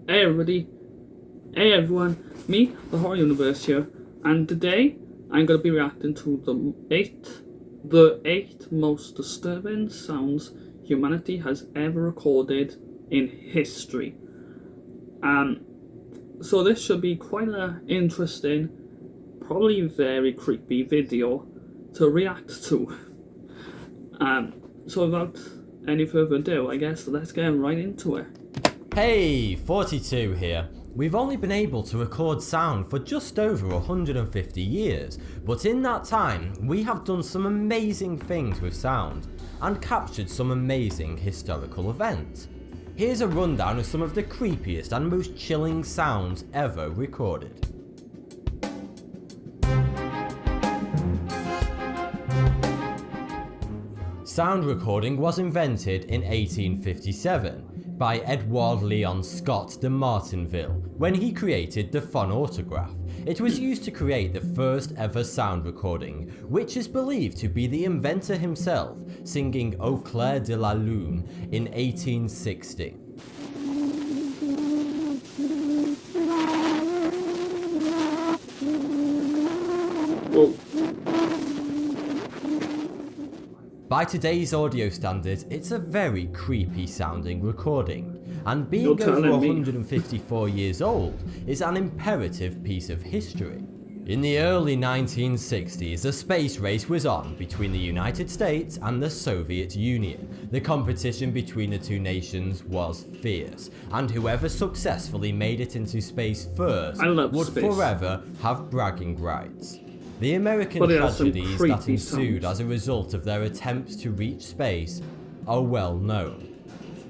Hey everybody, hey everyone, me, the Horror Universe here, and today I'm going to be reacting to the eight most disturbing sounds humanity has ever recorded in history. So this should be quite an interesting, probably very creepy video to react to. So without any further ado, I guess let's get right into it. Hey, 42 here. We've only been able to record sound for just over 150 years, but in that time we have done some amazing things with sound and captured some amazing historical events. Here's a rundown of some of the creepiest and most chilling sounds ever recorded. Sound recording was invented in 1857 by Edward Leon Scott de Martinville when he created the phonautograph. It was used to create the first ever sound recording, which is believed to be the inventor himself singing Au clair de la lune in 1860. Whoa. By today's audio standards, it's a very creepy sounding recording, and being over 154 years old is an imperative piece of history. In the early 1960s, a space race was on between the United States and the Soviet Union. The competition between the two nations was fierce, and whoever successfully made it into space first would forever have bragging rights. The American tragedies that ensued as a result of their attempts to reach space are well known.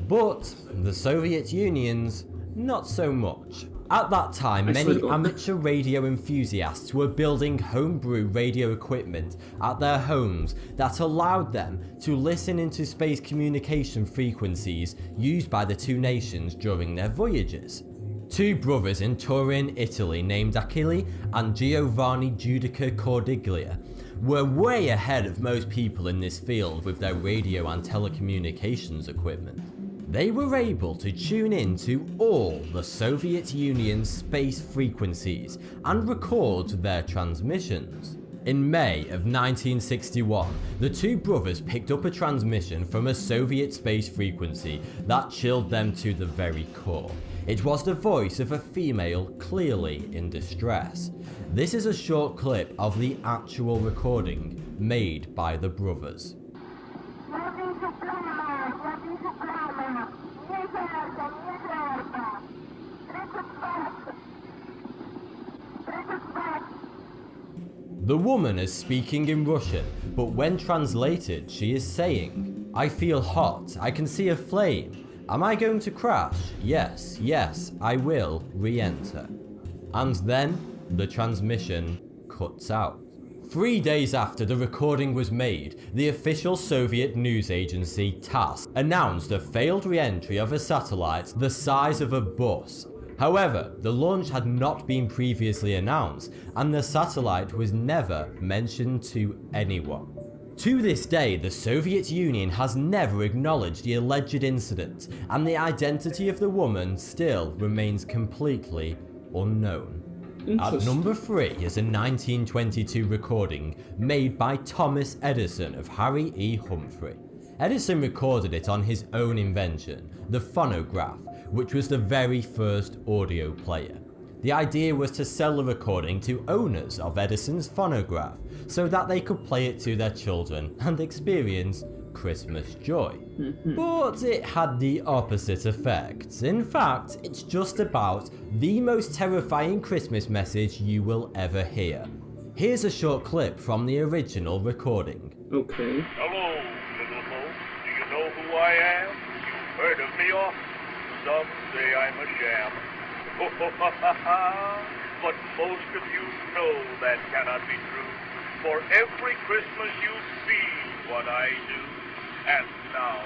But the Soviet Union's not so much. At that time, many amateur radio enthusiasts were building homebrew radio equipment at their homes that allowed them to listen into space communication frequencies used by the two nations during their voyages. Two brothers in Turin, Italy, named Achille and Giovanni Giudica Cordiglia, were way ahead of most people in this field with their radio and telecommunications equipment. They were able to tune in to all the Soviet Union's space frequencies and record their transmissions. In May of 1961, the two brothers picked up a transmission from a Soviet space frequency that chilled them to the very core. It was the voice of a female clearly in distress. This is a short clip of the actual recording made by the brothers. The woman is speaking in Russian, but when translated, she is saying, "I feel hot, I can see a flame. Am I going to crash? Yes, yes, I will re-enter." And then the transmission cuts out. 3 days after the recording was made, the official Soviet news agency TASS announced a failed re-entry of a satellite the size of a bus. However, the launch had not been previously announced, and the satellite was never mentioned to anyone. To this day, the Soviet Union has never acknowledged the alleged incident, and the identity of the woman still remains completely unknown. At number 3 is a 1922 recording made by Thomas Edison of Harry E. Humphrey. Edison recorded it on his own invention, the phonograph, which was the very first audio player. The idea was to sell the recording to owners of Edison's phonograph so that they could play it to their children and experience Christmas joy. But it had the opposite effect. In fact, it's just about the most terrifying Christmas message you will ever hear. Here's a short clip from the original recording. Okay. Hello, little folks. Do you know who I am? You've heard of me often. Some say I'm a sham. But most of you know that cannot be true. For every Christmas you see what I do. And now,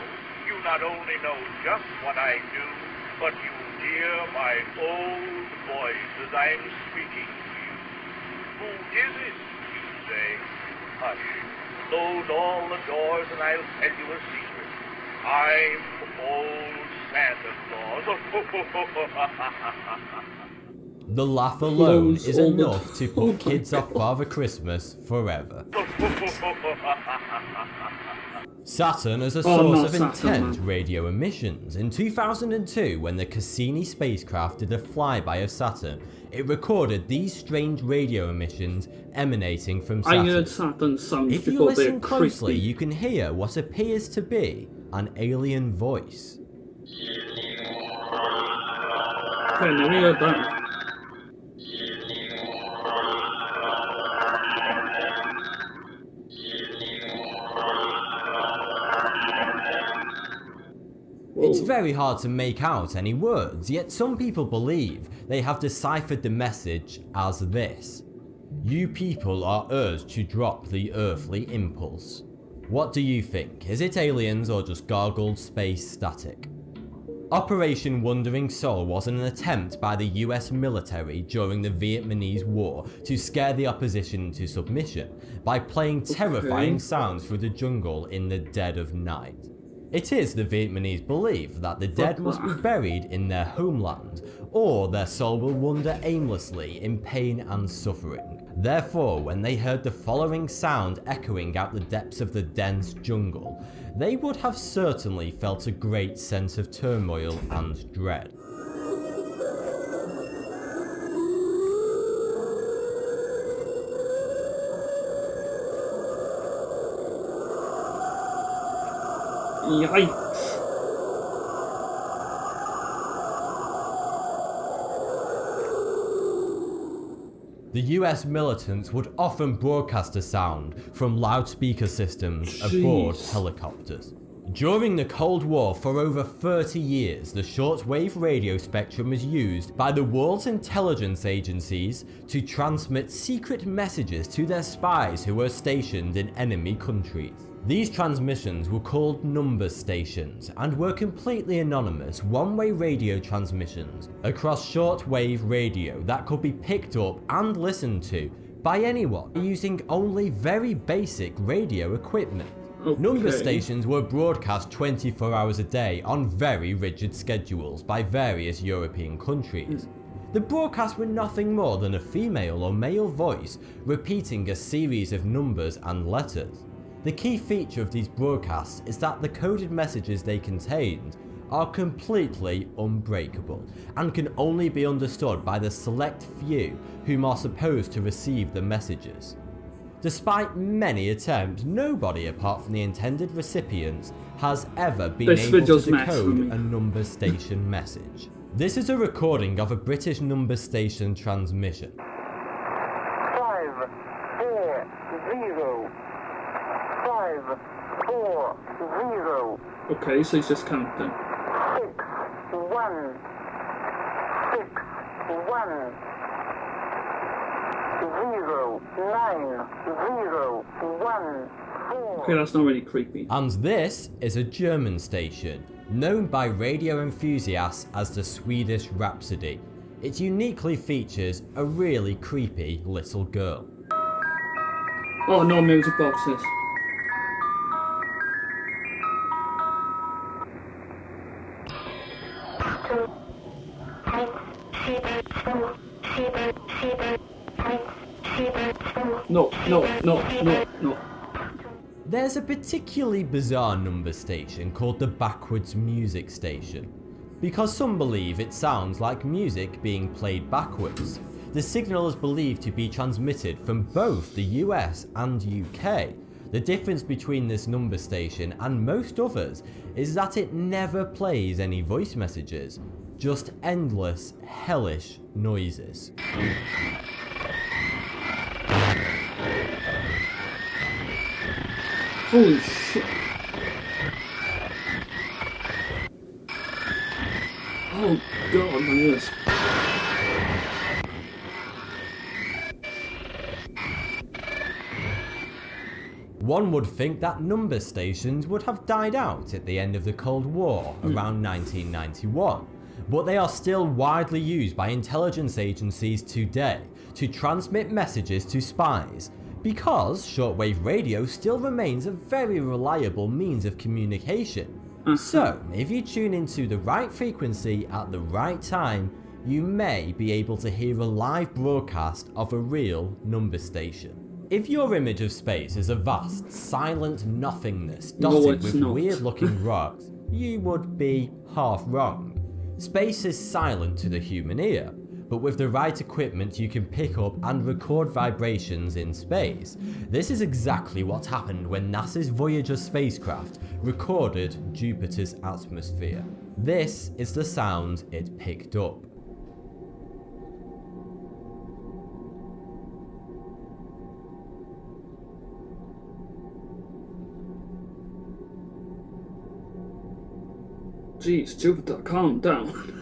you not only know just what I do, but you hear my old voice as I'm speaking to you. Who is it, you say? Hush, close all the doors and I'll tell you a secret. I'm old Santa Claus. The laugh alone Close is all the enough to Oh my put kids off God. Father Christmas forever. Saturn is a Oh, source no, of Saturn, intense man. radio emissions. In 2002, when the Cassini spacecraft did a flyby of Saturn, it recorded these strange radio emissions emanating from I Saturn. heard Saturn sounds If you before they're listen closely, creepy. you can hear what appears to be an alien voice. Okay, I never heard that. It's Whoa. very hard to make out any words, yet some people believe they have deciphered the message as this: "You people are urged to drop the earthly impulse." What do you think? Is it aliens or just gargled space static? Operation Wandering Soul was an attempt by the US military during the Vietnamese War to scare the opposition into submission by playing terrifying sounds through the jungle in the dead of night. It is the Vietnamese belief that the dead must be buried in their homeland, or their soul will wander aimlessly in pain and suffering. Therefore, when they heard the following sound echoing out the depths of the dense jungle, they would have certainly felt a great sense of turmoil and dread. Yikes. The US militants would often broadcast a sound from loudspeaker systems aboard helicopters. During the Cold War, for over 30 years, the shortwave radio spectrum was used by the world's intelligence agencies to transmit secret messages to their spies who were stationed in enemy countries. These transmissions were called number stations and were completely anonymous one-way radio transmissions across shortwave radio that could be picked up and listened to by anyone using only very basic radio equipment. Okay. Number stations were broadcast 24 hours a day on very rigid schedules by various European countries. The broadcasts were nothing more than a female or male voice repeating a series of numbers and letters. The key feature of these broadcasts is that the coded messages they contained are completely unbreakable and can only be understood by the select few whom are supposed to receive the messages. Despite many attempts, nobody apart from the intended recipients has ever been able to decode a number station message. This is a recording of a British number station transmission. 5, 4, 0. 5, 4, 0. Okay, so he's just counting. 6, 1. 6, 1. 0, 9, 0, 1, 4. Okay, that's not really creepy. And this is a German station, known by radio enthusiasts as the Swedish Rhapsody. It uniquely features a really creepy little girl. Oh, no music boxes. No. There's a particularly bizarre number station called the Backwards Music Station, because some believe it sounds like music being played backwards. The signal is believed to be transmitted from both the US and UK. The difference between this number station and most others is that it never plays any voice messages, just endless, hellish noises. Holy shit. Oh god, my ears. One would think that number stations would have died out at the end of the Cold War around 1991, but they are still widely used by intelligence agencies today to transmit messages to spies, because shortwave radio still remains a very reliable means of communication. So, if you tune into the right frequency at the right time, you may be able to hear a live broadcast of a real number station. If your image of space is a vast, silent nothingness dotted with weird-looking rocks, you would be half wrong. Space is silent to the human ear, but with the right equipment you can pick up and record vibrations in space. This is exactly what happened when NASA's Voyager spacecraft recorded Jupiter's atmosphere. This is the sound it picked up. Jeez, Jupiter, calm down.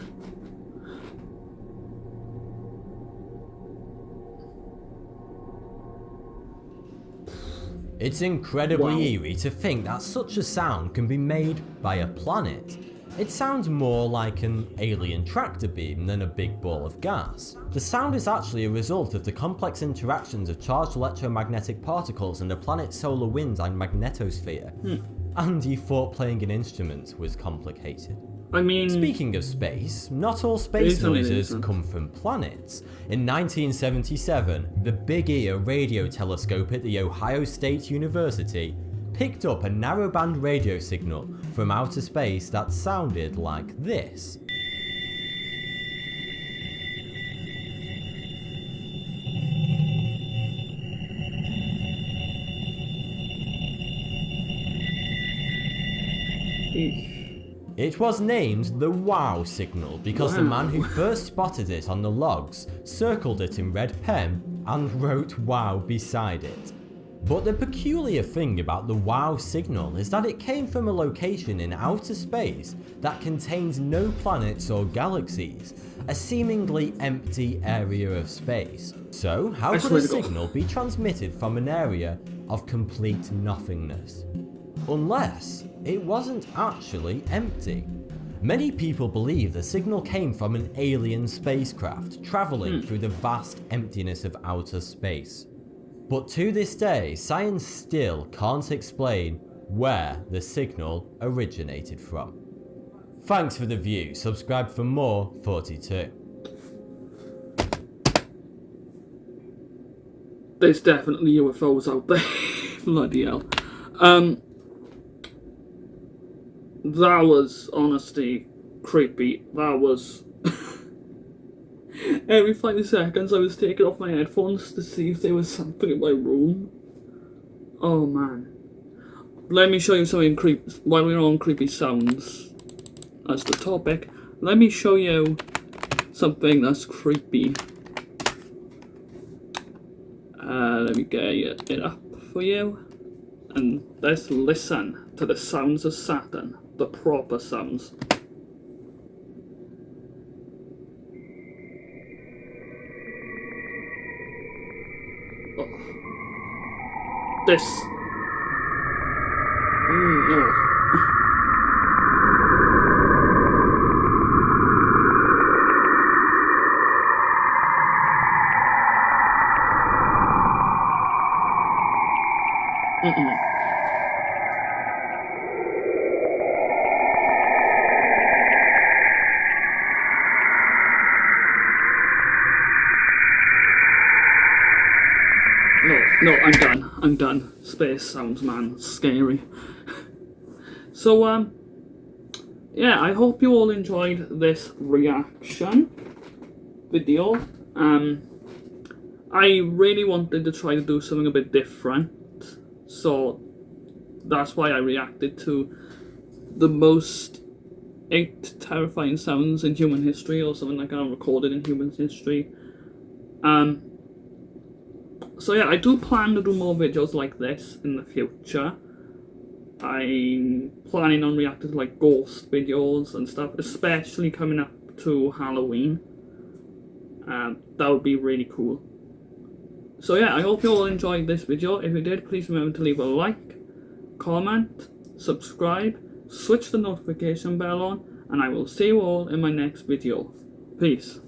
It's incredibly eerie to think that such a sound can be made by a planet. It sounds more like an alien tractor beam than a big ball of gas. The sound is actually a result of the complex interactions of charged electromagnetic particles in the planet's solar wind and magnetosphere. And you thought playing an instrument was complicated. I mean... Speaking of space, not all space noises come from planets. In 1977, the Big Ear radio telescope at The Ohio State University picked up a narrowband radio signal from outer space that sounded like this. It was named the WOW signal because the man who first spotted it on the logs circled it in red pen and wrote WOW beside it. But the peculiar thing about the WOW signal is that it came from a location in outer space that contains no planets or galaxies, a seemingly empty area of space. So how could a signal be transmitted from an area of complete nothingness? Unless it wasn't actually empty. Many people believe the signal came from an alien spacecraft travelling through the vast emptiness of outer space. But to this day, science still can't explain where the signal originated from. Thanks for the view, subscribe for more 42. There's definitely UFOs out there. Bloody hell. That was honestly creepy. That was... Every 5 seconds I was taking off my headphones to see if there was something in my room. Oh man. Let me show you something creepy. While we're on creepy sounds as the topic, let me show you something that's creepy. Let me get it up for you. And let's listen to the sounds of Saturn. The proper sounds. Oh. This. No. No, I'm done. Space sounds, man, scary. So, yeah, I hope you all enjoyed this reaction video. I really wanted to try to do something a bit different, so that's why I reacted to the most 8 terrifying sounds in human history, or something like that, recorded in human history. So yeah, I do plan to do more videos like this in the future. I'm planning on reacting to like ghost videos and stuff, especially coming up to Halloween. That would be really cool. So yeah, I hope you all enjoyed this video. If you did, please remember to leave a like, comment, subscribe, switch the notification bell on, and I will see you all in my next video. Peace.